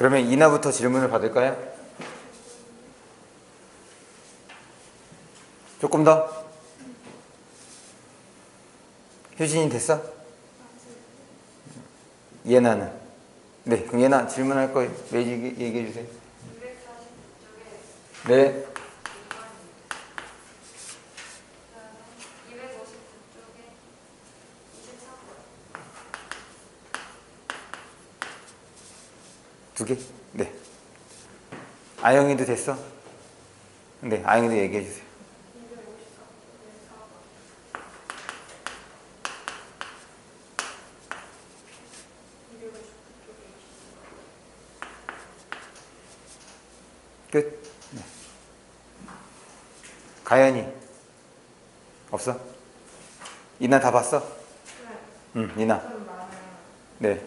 그러면 이나부터 질문을 받을까요? 조금 더? 효진이 됐어? 예나는? 네, 그럼 예나 질문할 거 얘기해 주세요. 249쪽에 네. 259쪽에 23번. 두 개? 네. 아영이도 됐어? 네, 아영이도 얘기해 주세요. 끝. 네. 가연이 없어? 이나 다 봤어? 네. 응, 이나. 네.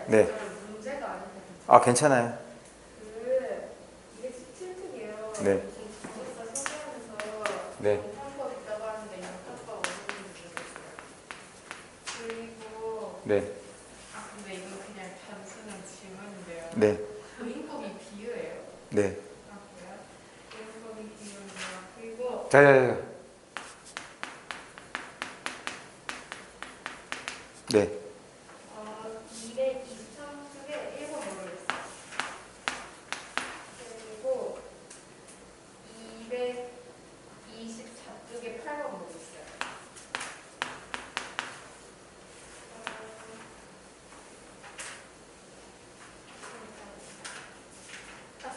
네. 문제가 아닌데. 아, 괜찮아요. 이게 17특이에요. 네. 기숙사 소개하면서 네. 영상법 있다고 하는데 영상법 어디 있는지 모르겠어요. 그리고 네. 근데 이거 그냥 단순한 질문인데요. 네. 도인법이 비유예요? 네. 그래요? 도인법이 비유인데요. 그리고 자. 네. 223쪽에 1번 모르겠어요. 그리고 224쪽에 8번 모르겠어요.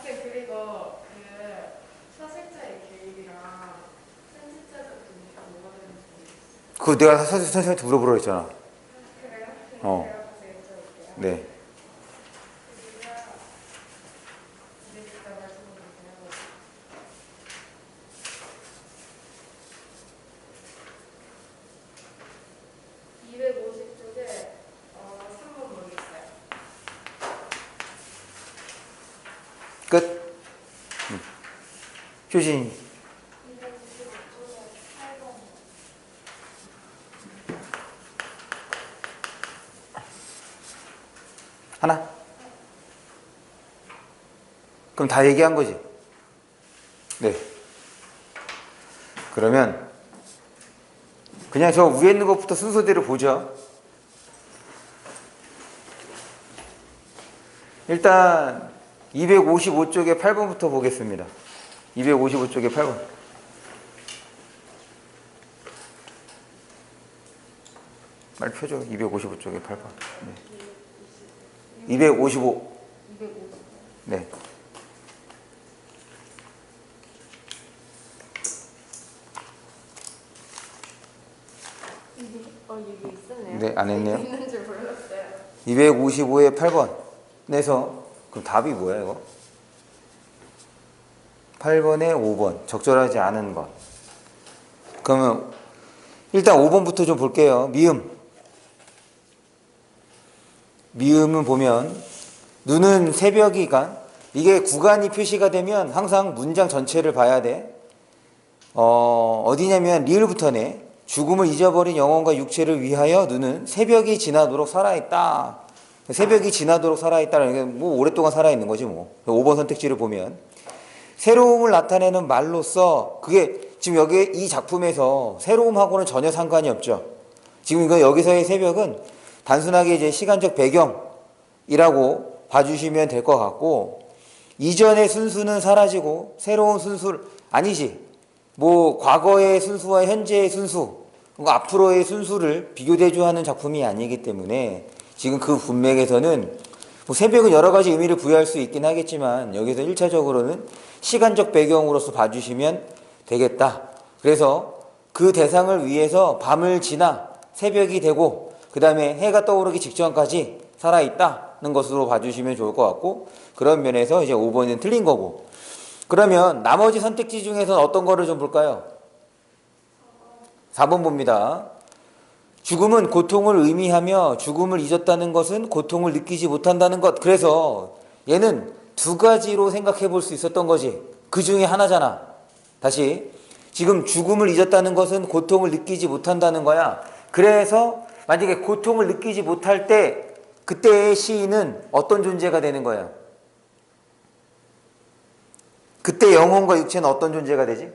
쌤, 그리고 서술자의 개입이랑 편집자적 분위기가 뭐가 되는지 모르겠어요. 그거 내가 선생님한테 물어보라고 했잖아. 그래요? 어. 제가 가서 여쭤볼게요. 네. 끝. 효진이. 하나? 그럼 다 얘기한 거지? 네. 그러면 그냥 저 위에 있는 것부터 순서대로 보죠. 일단 255쪽에 8번부터 보겠습니다. 255쪽에 8번. 빨리 펴줘. 255쪽에 8번. 네. 255. 네. 얘기 있었네요. 네, 안 했네요. 있는 줄 몰랐어요. 255에 8번에서 그럼 답이 뭐야 이거? 8번에 5번 적절하지 않은 것. 그러면 일단 5번부터 좀 볼게요. 미음은 보면 눈은 새벽이가 이게 구간이 표시가 되면 항상 문장 전체를 봐야 돼. 어디냐면 리을부터네. 죽음을 잊어버린 영혼과 육체를 위하여 눈은 새벽이 지나도록 살아있다. 새벽이 지나도록 살아있다는 게 뭐 오랫동안 살아있는 거지 뭐. 5번 선택지를 보면 새로움을 나타내는 말로써 그게 지금 여기 이 작품에서 새로움하고는 전혀 상관이 없죠. 지금 이거 여기서의 새벽은 단순하게 이제 시간적 배경이라고 봐주시면 될 것 같고 이전의 순수는 사라지고 새로운 순수 아니지. 뭐 과거의 순수와 현재의 순수, 앞으로의 순수를 비교대조하는 작품이 아니기 때문에 지금 그 문맥에서는 뭐 새벽은 여러 가지 의미를 부여할 수 있긴 하겠지만 여기서 1차적으로는 시간적 배경으로서 봐주시면 되겠다. 그래서 그 대상을 위해서 밤을 지나 새벽이 되고 그 다음에 해가 떠오르기 직전까지 살아있다는 것으로 봐주시면 좋을 것 같고 그런 면에서 이제 5번은 틀린 거고 그러면 나머지 선택지 중에서는 어떤 거를 좀 볼까요? 4번 봅니다. 죽음은 고통을 의미하며 죽음을 잊었다는 것은 고통을 느끼지 못한다는 것. 그래서 얘는 두 가지로 생각해 볼 수 있었던 거지. 그 중에 하나잖아. 다시 지금 죽음을 잊었다는 것은 고통을 느끼지 못한다는 거야. 그래서 만약에 고통을 느끼지 못할 때 그때의 시인은 어떤 존재가 되는 거야? 그때 영혼과 육체는 어떤 존재가 되지?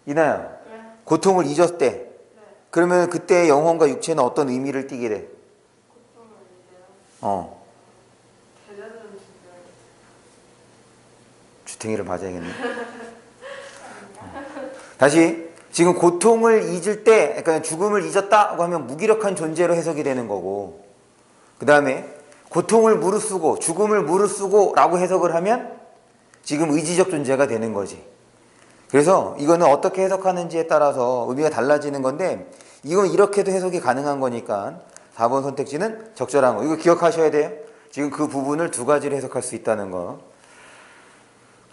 이나야, 네. 고통을 잊었을 때 네. 그러면 그때의 영혼과 육체는 어떤 의미를 띠게 돼? 고통을 이제요. 어, 대자전 주제를. 주탱이를 맞아야겠네. 다시 지금 고통을 잊을 때, 그러니까 죽음을 잊었다고 하면 무기력한 존재로 해석이 되는 거고, 그 다음에 고통을 무릅쓰고 죽음을 무릅쓰고라고 해석을 하면 지금 의지적 존재가 되는 거지. 그래서 이거는 어떻게 해석하는지에 따라서 의미가 달라지는 건데, 이건 이렇게도 해석이 가능한 거니까 4번 선택지는 적절한 거. 이거 기억하셔야 돼요. 지금 그 부분을 두 가지로 해석할 수 있다는 거.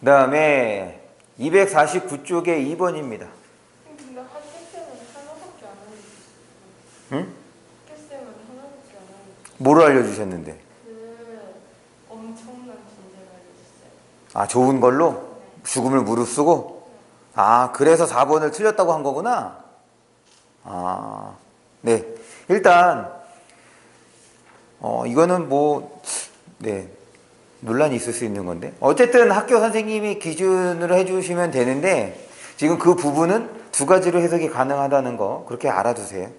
그 다음에 249쪽에 2번입니다. 근데 학교쌤은 하나밖에 안 알려주셨어요. 응? 학교쌤은 하나밖에 안 알려주셨어요. 뭐를 알려주셨는데? 그 엄청난 존재가 알려주셨어요. 아, 좋은 걸로? 죽음을 무릅쓰고? 아, 그래서 4번을 틀렸다고 한 거구나? 아, 네. 일단, 이거는 뭐, 네. 논란이 있을 수 있는 건데. 어쨌든 학교 선생님이 기준으로 해주시면 되는데, 지금 그 부분은 두 가지로 해석이 가능하다는 거, 그렇게 알아두세요.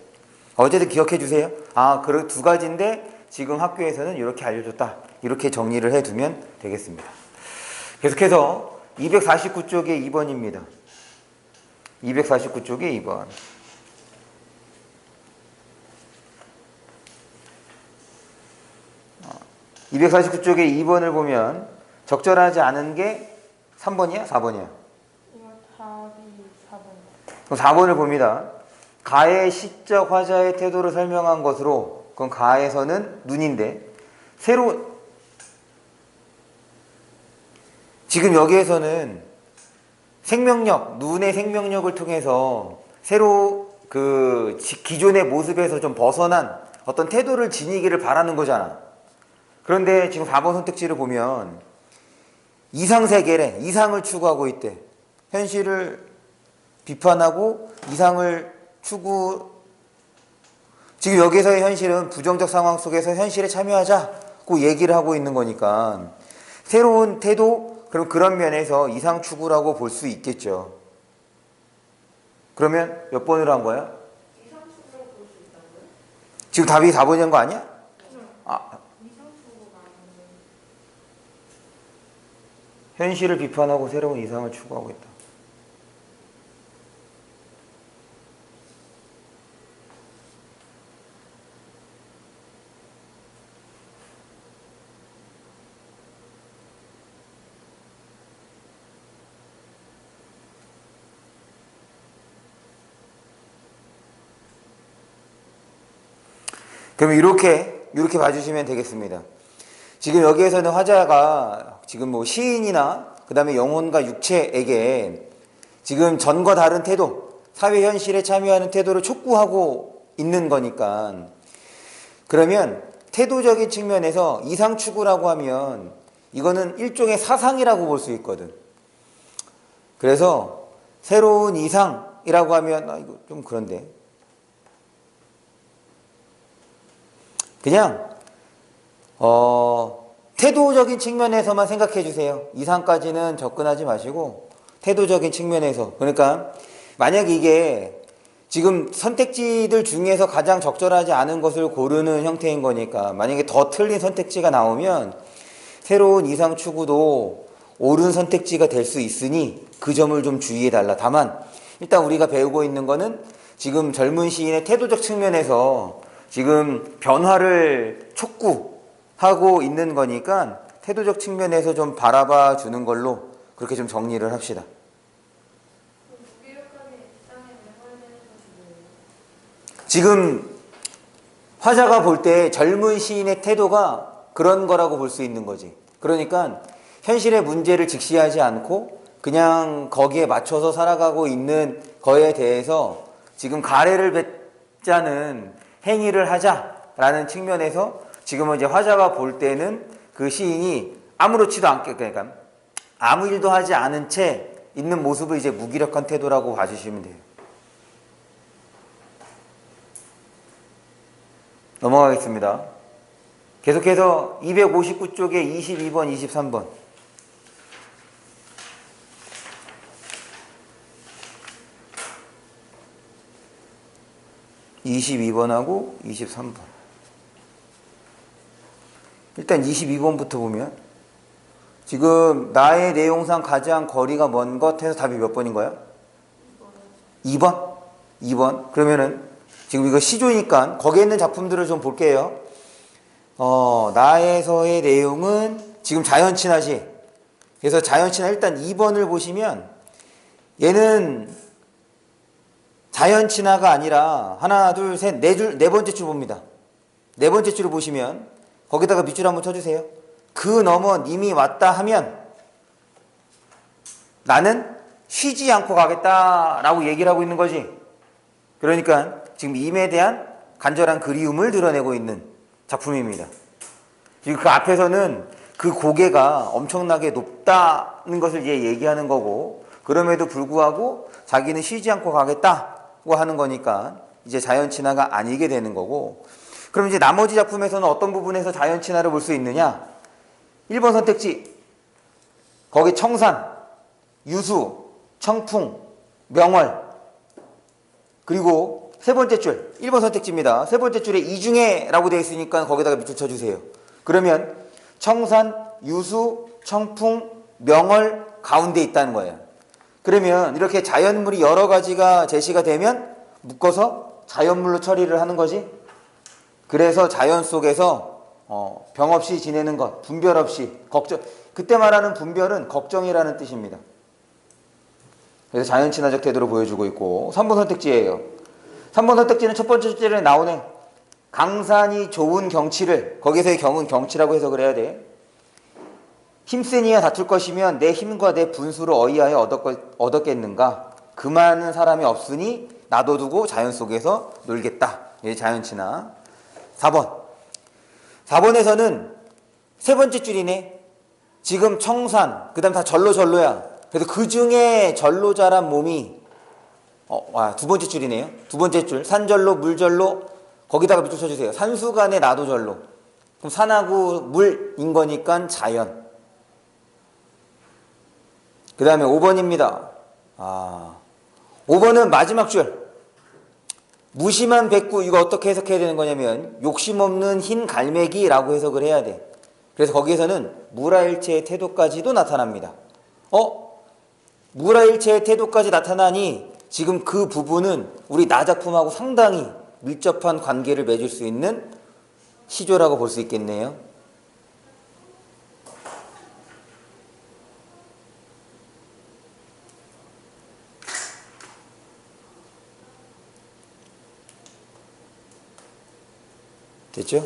어쨌든 기억해 주세요. 아, 그 두 가지인데, 지금 학교에서는 이렇게 알려줬다. 이렇게 정리를 해두면 되겠습니다. 계속해서 249쪽에 2번입니다. 249쪽에 2번. 249쪽에 2번을 보면 적절하지 않은 게 3번이야? 4번이야? 이거 답이 4번이요. 그럼 4번을 봅니다. 가의 시적 화자의 태도를 설명한 것으로, 그건 가에서는 눈인데, 지금 여기에서는 생명력, 눈의 생명력을 통해서 새로 기존의 모습에서 좀 벗어난 어떤 태도를 지니기를 바라는 거잖아. 그런데 지금 4번 선택지를 보면 이상세계래. 이상을 추구하고 있대. 현실을 비판하고 이상을 지금 여기서의 현실은 부정적 상황 속에서 현실에 참여하자고 얘기를 하고 있는 거니까 새로운 태도, 그럼 그런 면에서 이상 추구라고 볼 수 있겠죠. 그러면 몇 번으로 한 거야? 이상 추구로 볼 수 있다고요? 지금 답이 4번인 거 아니야? 아, 이상 추구가 아니고 현실을 비판하고 새로운 이상을 추구하고 있다. 그럼 이렇게 봐주시면 되겠습니다. 지금 여기에서는 화자가 지금 뭐 시인이나 그 다음에 영혼과 육체에게 지금 전과 다른 태도, 사회 현실에 참여하는 태도를 촉구하고 있는 거니까, 그러면 태도적인 측면에서 이상 추구라고 하면 이거는 일종의 사상이라고 볼 수 있거든. 그래서 새로운 이상이라고 하면 이거 좀 그런데 그냥 태도적인 측면에서만 생각해 주세요. 이상까지는 접근하지 마시고 태도적인 측면에서. 그러니까 만약 이게 지금 선택지들 중에서 가장 적절하지 않은 것을 고르는 형태인 거니까, 만약에 더 틀린 선택지가 나오면 새로운 이상 추구도 옳은 선택지가 될 수 있으니 그 점을 좀 주의해 달라. 다만 일단 우리가 배우고 있는 거는 지금 젊은 시인의 태도적 측면에서 지금 변화를 촉구하고 있는 거니까 태도적 측면에서 좀 바라봐 주는 걸로 그렇게 좀 정리를 합시다. 무기력하게 입장에 내걸리는 것이 뭐예요? 지금 화자가 볼 때 젊은 시인의 태도가 그런 거라고 볼 수 있는 거지. 그러니까 현실의 문제를 직시하지 않고 그냥 거기에 맞춰서 살아가고 있는 거에 대해서 지금 가래를 뱉자는 행위를 하자라는 측면에서 지금은 이제 화자가 볼 때는 그 시인이 아무렇지도 않게, 그러니까 아무 일도 하지 않은 채 있는 모습을 이제 무기력한 태도라고 봐주시면 돼요. 넘어가겠습니다. 계속해서 259쪽에 22번, 23번. 22번하고 23번. 일단 22번부터 보면 지금 나의 내용상 가장 거리가 먼 것 해서 답이 몇 번인 거야? 2번? 2번. 그러면은 지금 이거 시조니까 거기에 있는 작품들을 좀 볼게요. 나에서의 내용은 지금 자연친화지. 그래서 자연친화 일단 2번을 보시면 얘는 자연친화가 아니라 하나, 둘, 셋, 네 번째 줄 봅니다. 네 번째 줄을 보시면 거기다가 밑줄 한번 쳐주세요. 그 너머 님이 왔다 하면 나는 쉬지 않고 가겠다라고 얘기를 하고 있는 거지. 그러니까 지금 임에 대한 간절한 그리움을 드러내고 있는 작품입니다. 지금 그 앞에서는 그 고개가 엄청나게 높다는 것을 이제 얘기하는 거고, 그럼에도 불구하고 자기는 쉬지 않고 가겠다고 하는 거니까 이제 자연친화가 아니게 되는 거고, 그럼 이제 나머지 작품에서는 어떤 부분에서 자연친화를 볼 수 있느냐? 1번 선택지, 거기 청산, 유수, 청풍, 명월, 그리고 세 번째 줄, 1번 선택지입니다. 세 번째 줄에 이 중에라고 되어 있으니까 거기다가 밑줄 쳐주세요. 그러면 청산, 유수, 청풍, 명월 가운데 있다는 거예요. 그러면 이렇게 자연물이 여러 가지가 제시가 되면 묶어서 자연물로 처리를 하는 거지. 그래서 자연 속에서 병 없이 지내는 것, 분별 없이, 걱정, 그때 말하는 분별은 걱정이라는 뜻입니다. 그래서 자연친화적 태도를 보여주고 있고, 3번 선택지예요. 3번 선택지는 첫 번째 줄에 나오네. 강산이 좋은 경치를, 거기서의 경은 경치라고 해석을 해야 돼. 힘쓰니와 다툴 것이면 내 힘과 내 분수를 어이하여 얻었겠는가. 그 많은 사람이 없으니 놔둬두고 자연 속에서 놀겠다. 이게 자연친화. 4번. 4번에서는 세 번째 줄이네. 지금 청산, 그 다음 다 절로야. 그래서 그 중에 절로자란 몸이 두 번째 줄이네요. 두 번째 줄, 산절로, 물절로, 거기다가 밑줄 쳐주세요. 산수간에 나도절로. 그럼 산하고 물인 거니까 자연. 그 다음에 5번입니다. 5번은 마지막 줄. 무심한 백구, 이거 어떻게 해석해야 되는 거냐면 욕심 없는 흰 갈매기라고 해석을 해야 돼. 그래서 거기에서는 무라일체의 태도까지도 나타납니다. 무라일체의 태도까지 나타나니 지금 그 부분은 우리 나 작품하고 상당히 밀접한 관계를 맺을 수 있는 시조라고 볼 수 있겠네요. 됐죠?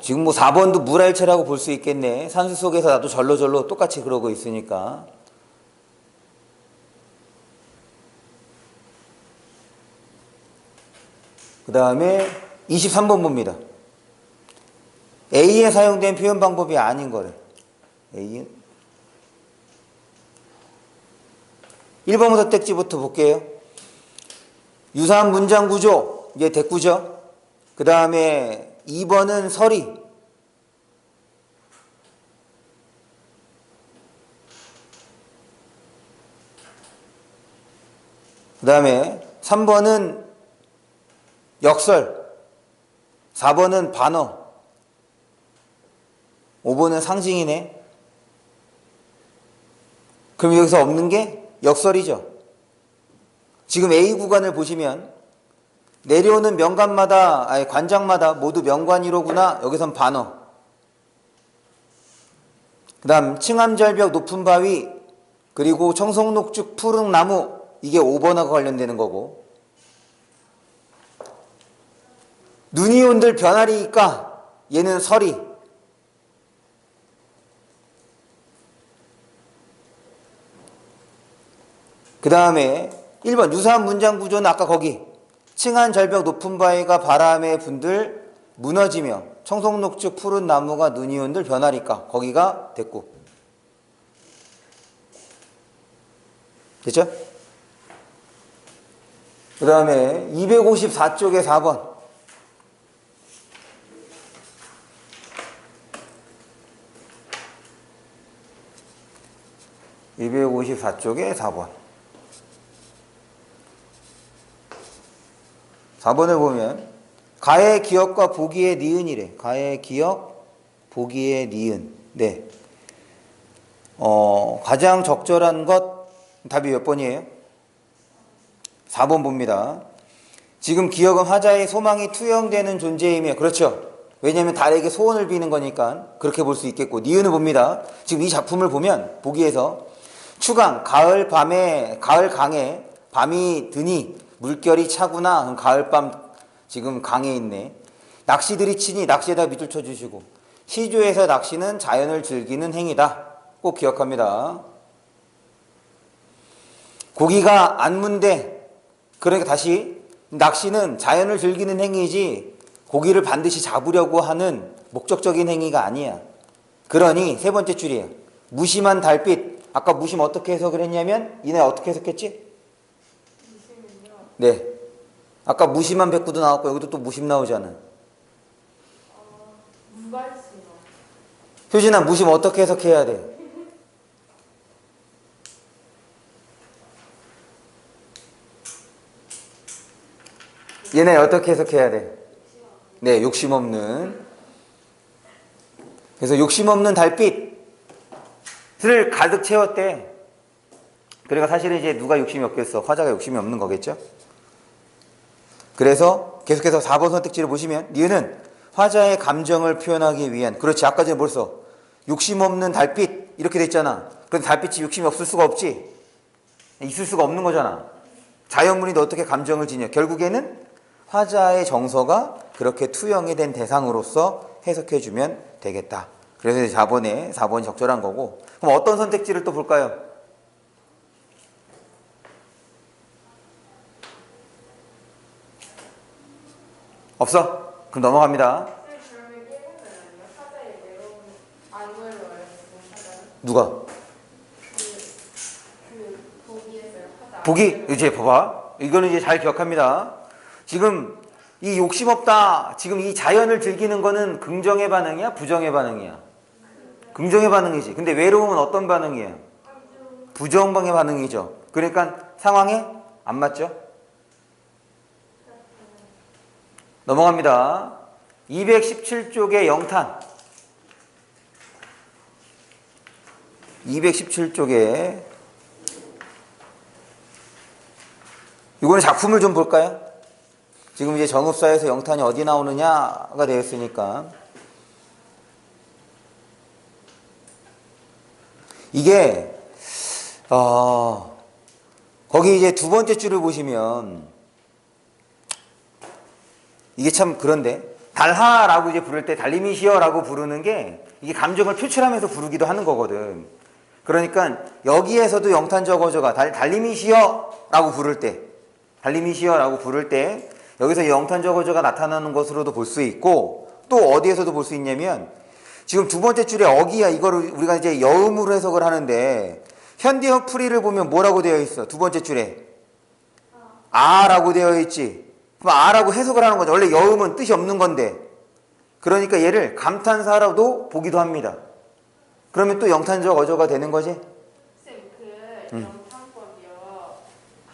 지금 뭐 4번도 무랄체라고 볼 수 있겠네. 산수 속에서 나도 절로 똑같이 그러고 있으니까. 그 다음에 23번 봅니다. A에 사용된 표현 방법이 아닌 거래. A는 1번 선택지부터 볼게요. 유사한 문장 구조, 이게 대꾸죠. 그 다음에 2번은 서리. 그 다음에 3번은 역설. 4번은 반어. 5번은 상징이네. 그럼 여기서 없는 게 역설이죠. 지금 A 구간을 보시면 내려오는 명관마다, 관장마다 모두 명관이로구나. 여기선 반어. 그 다음 층암절벽 높은 바위, 그리고 청송록죽 푸른 나무, 이게 5번하고 관련되는 거고, 눈이 온들 변하리니까 얘는 서리. 그 다음에 1번 유사한 문장 구조는 아까 거기 층한 절벽 높은 바위가 바람에 분들 무너지며 청송록죽 푸른 나무가 눈이 온들 변하리까, 거기가 됐고. 됐죠? 그 다음에 254쪽에 4번 254쪽에 4번. 4번을 보면 가의 기역과 보기의 니은이래. 가의 기역, 보기의 니은. 네. 가장 적절한 것 답이 몇 번이에요? 4번 봅니다. 지금 기역은 화자의 소망이 투영되는 존재이며 그렇죠. 왜냐하면 달에게 소원을 비는 거니까 그렇게 볼 수 있겠고 니은을 봅니다. 지금 이 작품을 보면 보기에서 추강 가을 밤에 가을 강에 밤이 드니 물결이 차구나. 가을밤 지금 강에 있네. 낚시들이 치니 낚시에다 밑줄 쳐주시고 시조에서 낚시는 자연을 즐기는 행위다. 꼭 기억합니다. 고기가 안문대. 그러니까 다시 낚시는 자연을 즐기는 행위이지 고기를 반드시 잡으려고 하는 목적적인 행위가 아니야. 그러니 세 번째 줄이에요. 무심한 달빛. 아까 무심 어떻게 해석을 했냐면 이내 어떻게 해석했지? 무심은요? 네. 아까 무심한 백구도 나왔고 여기도 또 무심 나오잖아. 무관심어. 효진아 무심 어떻게 해석해야 돼? 얘네 어떻게 해석해야 돼? 네, 욕심 없는. 그래서 욕심 없는 달빛을 가득 채웠대. 그러니까 사실은 이제 누가 욕심이 없겠어? 화자가 욕심이 없는 거겠죠? 그래서 계속해서 4번 선택지를 보시면 니은은 화자의 감정을 표현하기 위한. 그렇지. 아까 전에 벌써 욕심 없는 달빛 이렇게 됐잖아. 그런데 달빛이 욕심이 없을 수가 없지. 있을 수가 없는 거잖아. 자연물이 어떻게 감정을 지녀? 결국에는 화자의 정서가 그렇게 투영이 된 대상으로서 해석해주면 되겠다. 그래서 4번이 적절한 거고. 그럼 어떤 선택지를 또 볼까요? 없어? 그럼 넘어갑니다. 그러면 1번은 아니요? 사자의 외로운 안 외로워요 지금 사자는? 누가? 보기에서요 사자. 보기, 이제 봐봐. 이거는 이제 잘 기억합니다. 지금 이 욕심 없다. 지금 이 자연을 즐기는 거는 긍정의 반응이야? 부정의 반응이야? 긍정의 반응이지. 근데 외로움은 어떤 반응이에요? 부정방의 반응이죠. 그러니까 상황에 안 맞죠? 넘어갑니다. 217쪽의 영탄. 217쪽에 이거는 작품을 좀 볼까요? 지금 이제 정읍사에서 영탄이 어디 나오느냐가 되었으니까 이게 거기 이제 두 번째 줄을 보시면 이게 참 그런데 달하라고 이제 부를 때 달님이시여라고 부르는 게 이게 감정을 표출하면서 부르기도 하는 거거든. 그러니까 여기에서도 영탄 저거저가 달님이시여라고 부를 때 달님이시여라고 부를 때 여기서 영탄 저거저가 나타나는 것으로도 볼 수 있고 또 어디에서도 볼 수 있냐면 지금 두 번째 줄에 어기야 이거를 우리가 이제 여음으로 해석을 하는데 현대형 풀이를 보면 뭐라고 되어 있어? 두 번째 줄에 아라고 되어 있지. 그럼 아라고 해석을 하는 거죠. 원래 여음은 뜻이 없는 건데 그러니까 얘를 감탄사라도 보기도 합니다. 그러면 또 영탄적 어조가 되는 거지? 쌤, 그 영탄법이요.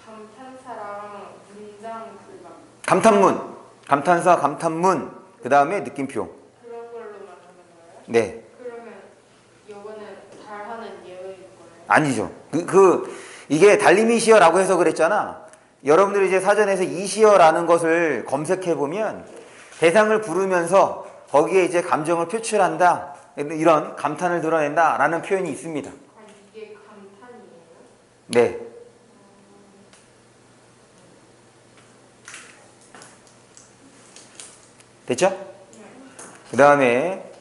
감탄사랑 문장 그막 감탄문, 감탄사, 감탄문, 그 다음에 느낌표. 그런 걸로 말하는 거예요? 네, 그러면 요거는 잘하는 예어인 거예요? 아니죠. 이게 달님이시여라고 해석을 했잖아. 여러분들이 이제 사전에서 이시여라는 것을 검색해 보면 대상을 부르면서 거기에 이제 감정을 표출한다. 이런 감탄을 드러낸다라는 표현이 있습니다. 아, 이게 감탄이에요? 네. 됐죠? 그 다음에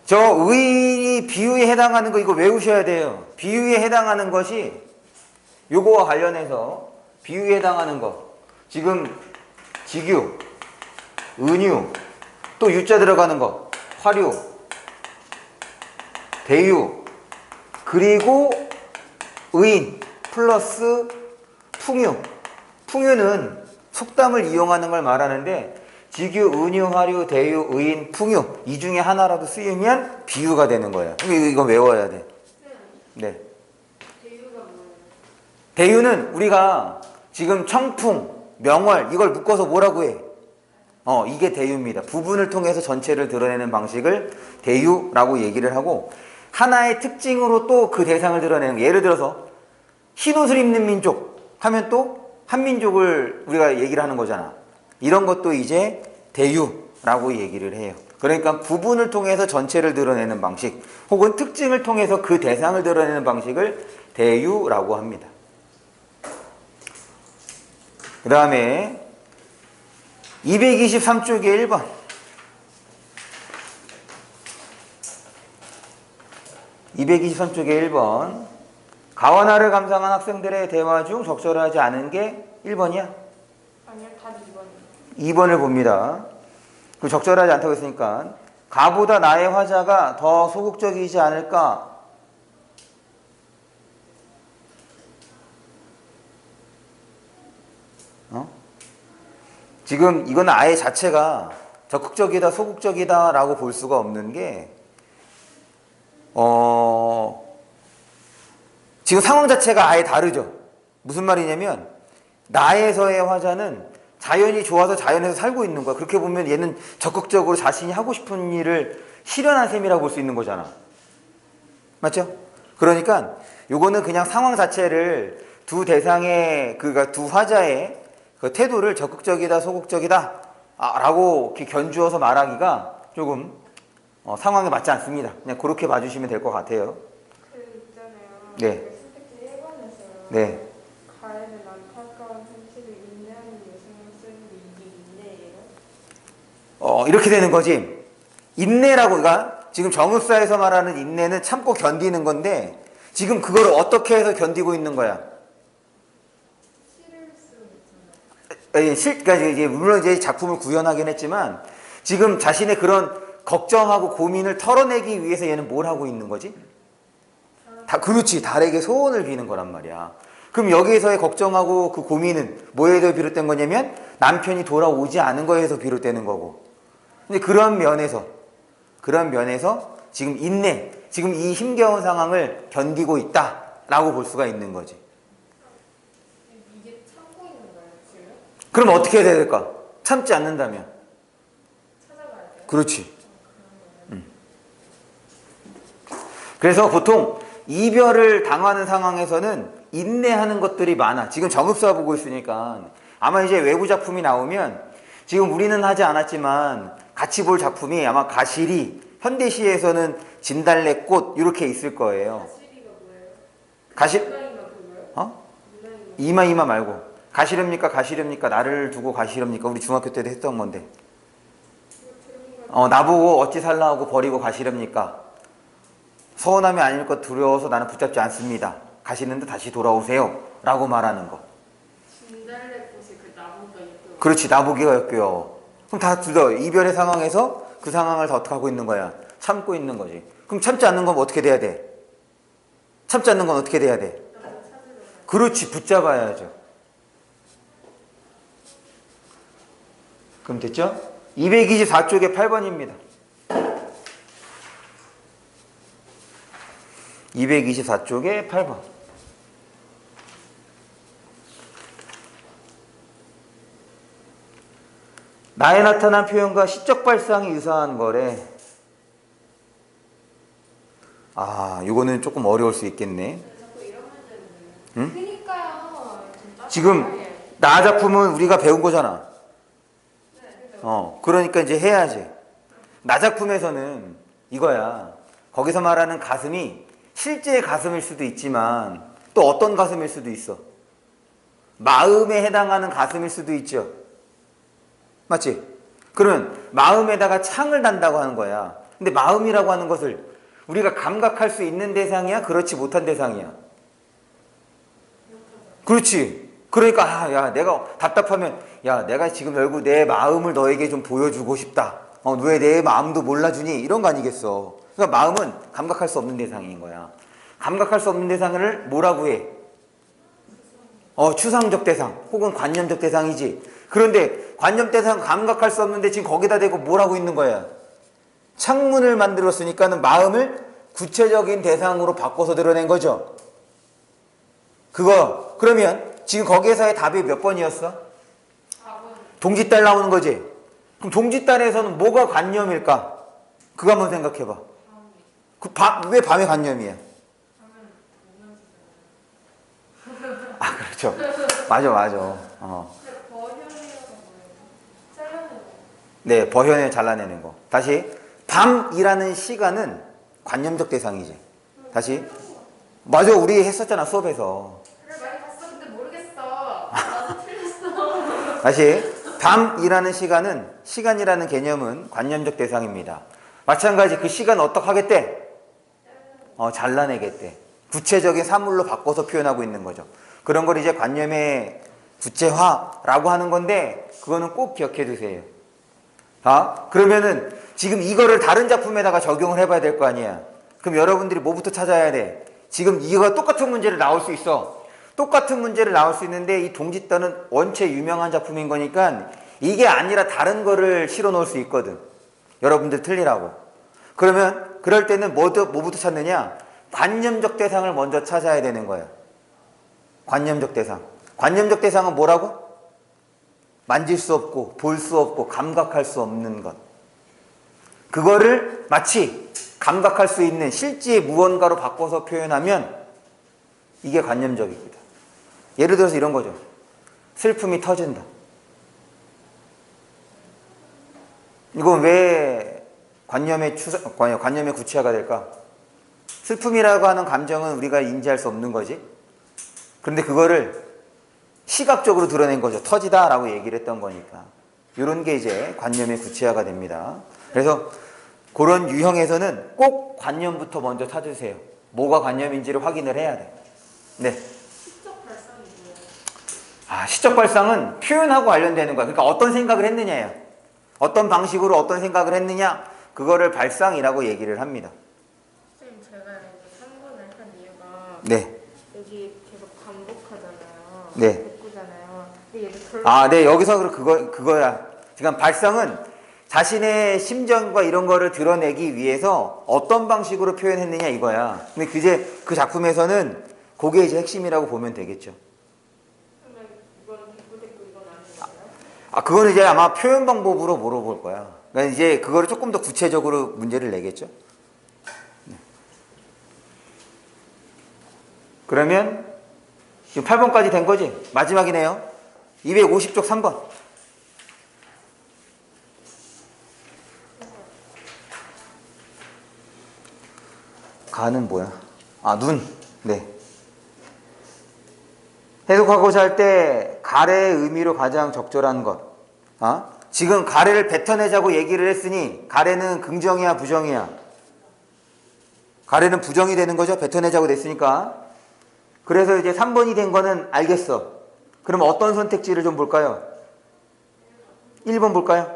저 의인이 비유에 해당하는 거 이거 외우셔야 돼요. 비유에 해당하는 것이 요거와 관련해서 비유에 해당하는 거 지금 직유, 은유, 또 유자 들어가는 거 화류, 대유, 그리고 의인 플러스 풍유. 풍유는 속담을 이용하는 걸 말하는데 직유, 은유, 화류, 대유, 의인, 풍유 이 중에 하나라도 쓰이면 비유가 되는 거예요. 이거 외워야 돼. 쌤, 네. 대유 대유는 우리가 지금 청풍, 명월 이걸 묶어서 뭐라고 해? 이게 대유입니다. 부분을 통해서 전체를 드러내는 방식을 대유라고 얘기를 하고, 하나의 특징으로 또 그 대상을 드러내는 거. 예를 들어서 흰옷을 입는 민족 하면 또 한민족을 우리가 얘기를 하는 거잖아. 이런 것도 이제 대유라고 얘기를 해요. 그러니까 부분을 통해서 전체를 드러내는 방식, 혹은 특징을 통해서 그 대상을 드러내는 방식을 대유라고 합니다. 그 다음에 223쪽에 1번. 223쪽에 1번. 가와나를 감상한 학생들의 대화 중 적절하지 않은 게 1번이야? 아니요, 다 2번이요. 2번을 봅니다. 그 적절하지 않다고 했으니까, 가보다 나의 화자가 더 소극적이지 않을까? 지금 이건 아예 자체가 적극적이다, 소극적이다 라고 볼 수가 없는 게, 지금 상황 자체가 아예 다르죠. 무슨 말이냐면, 나에서의 화자는 자연이 좋아서 자연에서 살고 있는 거야. 그렇게 보면 얘는 적극적으로 자신이 하고 싶은 일을 실현한 셈이라고 볼 수 있는 거잖아. 맞죠? 그러니까 요거는 그냥 상황 자체를 두 대상의, 그러니까 두 화자의 그 태도를 적극적이다, 소극적이다 라고 이렇게 견주어서 말하기가 조금 상황에 맞지 않습니다. 그냥 그렇게 봐주시면 될 것 같아요. 그 있잖아요. 네. 선택지 1번에서요. 네. 가에는 안타까운 현실을 인내하는 여성을 쓰는데 이게 인내예요? 이렇게 되는 거지. 인내라고, 그러니까 지금 정읍사에서 말하는 인내는 참고 견디는 건데, 지금 그걸 어떻게 해서 견디고 있는 거야? 싫을 수 있잖아요. 그러니까 이제 물론 이제 작품을 구현하긴 했지만, 지금 자신의 그런 걱정하고 고민을 털어내기 위해서 얘는 뭘 하고 있는 거지? 그렇지. 달에게 소원을 비는 거란 말이야. 그럼 여기에서의 걱정하고 그 고민은 뭐에서 비롯된 거냐면, 남편이 돌아오지 않은 거에서 비롯되는 거고. 근데 그런 면에서 지금 인내, 지금 이 힘겨운 상황을 견디고 있다라고 볼 수가 있는 거지. 이게 참고 있는 거예요, 지금? 그럼 어떻게 해야 될까? 참지 않는다면. 찾아가야 돼요? 그렇지. 그래서 보통 이별을 당하는 상황에서는 인내하는 것들이 많아. 지금 정읍사 보고 있으니까 아마 이제 외부 작품이 나오면, 지금 우리는 하지 않았지만 같이 볼 작품이 아마 가시리, 현대시에서는 진달래꽃 이렇게 있을 거예요. 가시리가 뭐예요? 가시, 문화인가 그거요? 문화인가? 이마 말고 가시렵니까 나를 두고 가시렵니까? 우리 중학교 때도 했던 건데. 나보고 어찌 살라 하고 버리고 가시렵니까? 서운함이 아닐 것 두려워서 나는 붙잡지 않습니다. 가시는데 다시 돌아오세요 라고 말하는 거. 진달래꽃이 그 나무가 있고. 그렇지, 나보기가 역겨워. 그럼 다 둘 다 이별의 상황에서 그 상황을 다 어떻게 하고 있는 거야? 참고 있는 거지. 그럼 참지 않는 건 어떻게 돼야 돼? 참지 않는 건 어떻게 돼야 돼? 그렇지, 붙잡아야죠. 그럼 됐죠? 224쪽에 8번입니다. 224쪽에 8번. 나에 나타난 표현과 시적 발상이 유사한 거래. 이거는 조금 어려울 수 있겠네. 자꾸 이런 문제는. 응? 그니까요. 지금 나 작품은 우리가 배운 거잖아. 그러니까 이제 해야지. 나 작품에서는 이거야. 거기서 말하는 가슴이 실제 가슴일 수도 있지만 또 어떤 가슴일 수도 있어. 마음에 해당하는 가슴일 수도 있죠. 맞지? 그러면 마음에다가 창을 단다고 하는 거야. 근데 마음이라고 하는 것을 우리가 감각할 수 있는 대상이야? 그렇지 못한 대상이야? 그렇지. 그러니까 야 내가 답답하면, 야 내가 지금 결국 내 마음을 너에게 좀 보여주고 싶다. 왜 내 마음도 몰라주니? 이런 거 아니겠어. 그러니까 마음은 감각할 수 없는 대상인 거야. 감각할 수 없는 대상을 뭐라고 해? 추상적 대상 혹은 관념적 대상이지. 그런데 관념 대상 감각할 수 없는데 지금 거기다 대고 뭘 하고 있는 거야? 창문을 만들었으니까는 마음을 구체적인 대상으로 바꿔서 드러낸 거죠. 그거 그러면 지금 거기에서의 답이 몇 번이었어? 4번. 동짓달 나오는 거지. 그럼 동짓달에서는 뭐가 관념일까? 그거 한번 생각해봐. 왜 밤에 관념이야? 아, 그렇죠. 맞아. 근데 버현이어서 뭐예요? 잘라내는 거. 네, 버현을 잘라내는 거. 다시 밤이라는 시간은 관념적 대상이지. 다시 맞아, 우리 했었잖아 수업에서. 그래 많이 봤어. 근데 모르겠어. 나도 틀렸어. 다시 밤이라는 시간이라는 개념은 관념적 대상입니다. 마찬가지 그 시간 어떻게 하겠대? 잘라내겠대. 구체적인 사물로 바꿔서 표현하고 있는 거죠. 그런 걸 이제 관념의 구체화라고 하는 건데 그거는 꼭 기억해 두세요. 그러면은 지금 이거를 다른 작품에다가 적용을 해봐야 될 거 아니야. 그럼 여러분들이 뭐부터 찾아야 돼? 지금 이거 똑같은 문제를 나올 수 있어. 똑같은 문제를 나올 수 있는데 이 동짓단은 원체 유명한 작품인 거니까 이게 아니라 다른 거를 실어 놓을 수 있거든. 여러분들 틀리라고. 그러면 그럴 때는 뭐부터 찾느냐? 관념적 대상을 먼저 찾아야 되는 거야. 관념적 대상. 관념적 대상은 뭐라고? 만질 수 없고 볼 수 없고 감각할 수 없는 것. 그거를 마치 감각할 수 있는 실제 무언가로 바꿔서 표현하면 이게 관념적입니다. 예를 들어서 이런 거죠. 슬픔이 터진다. 이건 왜 관념의 구체화가 될까? 슬픔이라고 하는 감정은 우리가 인지할 수 없는 거지. 그런데 그거를 시각적으로 드러낸 거죠. 터지다라고 얘기를 했던 거니까. 이런 게 이제 관념의 구체화가 됩니다. 그래서 그런 유형에서는 꼭 관념부터 먼저 찾으세요. 뭐가 관념인지를 확인을 해야 돼. 네. 시적 발상이 뭐예요? 시적 발상은 표현하고 관련되는 거야. 그러니까 어떤 생각을 했느냐예요. 어떤 방식으로 어떤 생각을 했느냐, 그거를 발상이라고 얘기를 합니다. 선생님 제가 이제 3번을 한 이유가 네. 여기 계속 반복하잖아요. 네. 복구잖아요. 근데 얘도 별로 네. 여기서 그거야. 지금 발상은 자신의 심정과 이런 거를 드러내기 위해서 어떤 방식으로 표현했느냐 이거야. 근데 그 작품에서는 그게 이제 핵심이라고 보면 되겠죠. 그러면 이건 복구됐고 이건 아니에요? 그거는 이제 아마 표현 방법으로 물어볼 거야. 그러니까 이제 그거를 조금 더 구체적으로 문제를 내겠죠. 네. 그러면 지금 8번까지 된 거지? 마지막이네요. 250쪽 3번. 가는 뭐야? 눈. 네. 해석하고자 할 때 가래의 의미로 가장 적절한 것. 지금 가래를 뱉어내자고 얘기를 했으니 가래는 긍정이야 부정이야? 가래는 부정이 되는 거죠. 뱉어내자고 됐으니까. 그래서 이제 3번이 된 거는 알겠어. 그럼 어떤 선택지를 좀 볼까요? 1번 볼까요?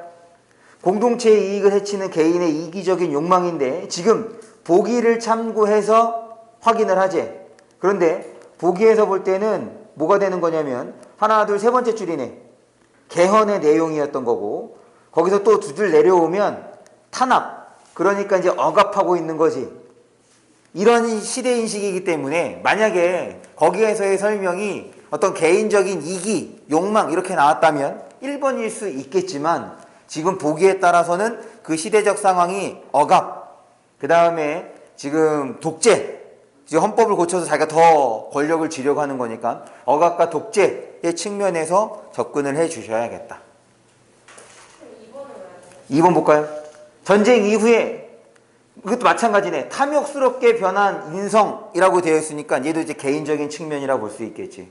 공동체의 이익을 해치는 개인의 이기적인 욕망인데 지금 보기를 참고해서 확인을 하지. 그런데 보기에서 볼 때는 뭐가 되는 거냐면 하나 둘 세 번째 줄이네. 개헌의 내용이었던 거고 거기서 또 두 줄 내려오면 탄압. 그러니까 이제 억압하고 있는 거지. 이런 시대인식이기 때문에 만약에 거기에서의 설명이 어떤 개인적인 이기, 욕망 이렇게 나왔다면 1번일 수 있겠지만 지금 보기에 따라서는 그 시대적 상황이 억압, 그 다음에 지금 독재, 지금 헌법을 고쳐서 자기가 더 권력을 쥐려고 하는 거니까 억압과 독재의 측면에서 접근을 해 주셔야겠다. 2번 볼까요? 전쟁 이후에 그것도 마찬가지네. 탐욕스럽게 변한 인성이라고 되어 있으니까 얘도 이제 개인적인 측면이라고 볼 수 있겠지.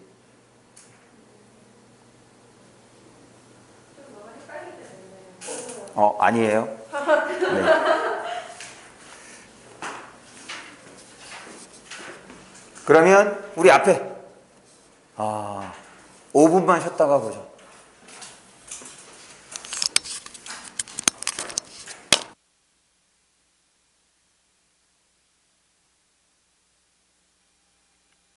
아니에요. 네. 그러면 우리 앞에 5분만 쉬었다가 보죠.